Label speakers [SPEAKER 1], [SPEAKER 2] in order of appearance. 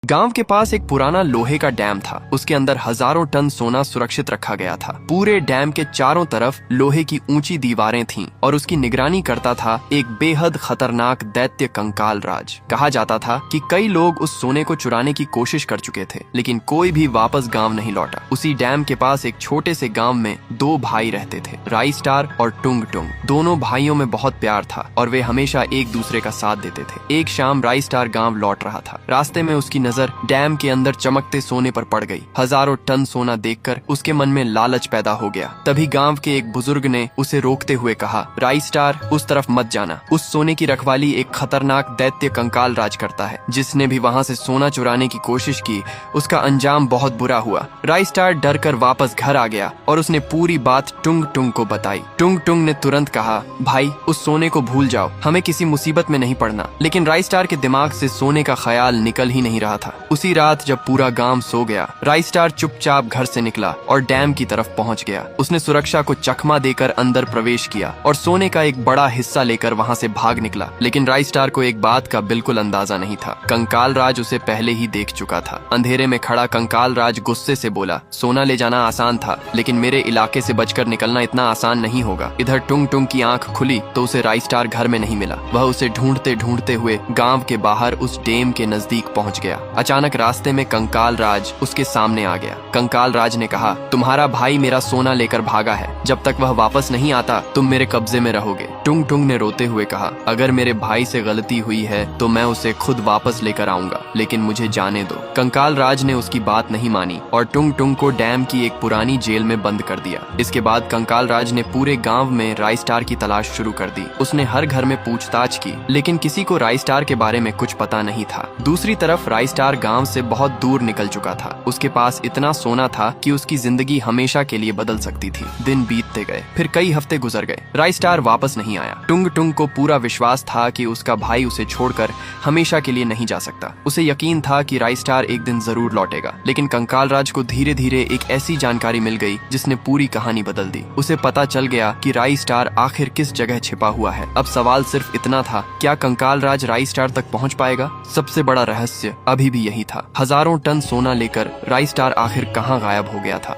[SPEAKER 1] गांव के पास एक पुराना लोहे का डैम था। उसके अंदर हजारों टन सोना सुरक्षित रखा गया था। पूरे डैम के चारों तरफ लोहे की ऊंची दीवारें थीं और उसकी निगरानी करता था एक बेहद खतरनाक दैत्य कंकाल राज। कहा जाता था कि कई लोग उस सोने को चुराने की कोशिश कर चुके थे, लेकिन कोई भी वापस गांव नहीं लौटा। उसी डैम के पास एक छोटे से गांव में दो भाई रहते थे, राई स्टार और टुंग टुंग। दोनों भाइयों में बहुत प्यार था और वे हमेशा एक दूसरे का साथ देते थे। एक शाम राई स्टार गांव लौट रहा था। रास्ते में उसकी नजर डैम के अंदर चमकते सोने पर पड़ गई। हजारों टन सोना देखकर उसके मन में लालच पैदा हो गया। तभी गांव के एक बुजुर्ग ने उसे रोकते हुए कहा, राई स्टार, उस तरफ मत जाना। उस सोने की रखवाली एक खतरनाक दैत्य कंकाल राज करता है। जिसने भी वहां से सोना चुराने की कोशिश की, उसका अंजाम बहुत बुरा हुआ। राई स्टार डर कर वापस घर आ गया और उसने पूरी बात टुंग टुंग को बताई। टुंग टुंग ने तुरंत कहा, भाई, उस सोने को भूल जाओ, हमें किसी मुसीबत में नहीं पड़ना। लेकिन राई स्टार के दिमाग से सोने का ख्याल निकल ही नहीं रहा था। उसी रात जब पूरा गांव सो गया, राई स्टार चुपचाप घर से निकला और डैम की तरफ पहुंच गया। उसने सुरक्षा को चकमा देकर अंदर प्रवेश किया और सोने का एक बड़ा हिस्सा लेकर वहां से भाग निकला। लेकिन राई स्टार को एक बात का बिल्कुल अंदाजा नहीं था। कंकाल राज उसे पहले ही देख चुका था। अंधेरे में खड़ा कंकाल राज गुस्से से बोला, सोना ले जाना आसान था, लेकिन मेरे इलाके से बचकर निकलना इतना आसान नहीं होगा। इधर टुंग टुंग की आंख खुली तो उसे राई स्टार घर में नहीं मिला। वह उसे ढूंढते ढूंढते हुए गांव के बाहर उस डैम के नजदीक पहुंच गया। अचानक रास्ते में कंकाल राज उसके सामने आ गया। कंकाल राज ने कहा, तुम्हारा भाई मेरा सोना लेकर भागा है। जब तक वह वापस नहीं आता, तुम मेरे कब्जे में रहोगे। टुंग टुंग ने रोते हुए कहा, अगर मेरे भाई से गलती हुई है तो मैं उसे खुद वापस लेकर आऊंगा, लेकिन मुझे जाने दो। कंकाल राज ने उसकी बात नहीं मानी और टुंग टुंग को डैम की एक पुरानी जेल में बंद कर दिया। इसके बाद कंकाल राज ने पूरे गाँव में राई स्टार की तलाश शुरू कर दी। उसने हर घर में पूछताछ की, लेकिन किसी को राई स्टार के बारे में कुछ पता नहीं था। दूसरी तरफ राई स्टार गाँव से बहुत दूर निकल चुका था। उसके पास इतना सोना था कि उसकी जिंदगी हमेशा के लिए बदल सकती थी। दिन बीतते गए, फिर कई हफ्ते गुजर गए। राई स्टार वापस नहीं आया। टुंग टुंग को पूरा विश्वास था कि उसका भाई उसे छोड़कर हमेशा के लिए नहीं जा सकता। उसे यकीन था कि राई स्टार एक दिन जरूर लौटेगा। लेकिन कंकाल राज को धीरे धीरे एक ऐसी जानकारी मिल गई जिसने पूरी कहानी बदल दी। उसे पता चल गया कि राई स्टार आखिर किस जगह छिपा हुआ है। अब सवाल सिर्फ इतना था, क्या कंकाल राज राई स्टार तक पहुंच पाएगा? सबसे बड़ा रहस्य अभी भी यही था। हजारों टन सोना लेकर राई स्टार आखिर कहां गायब हो गया था।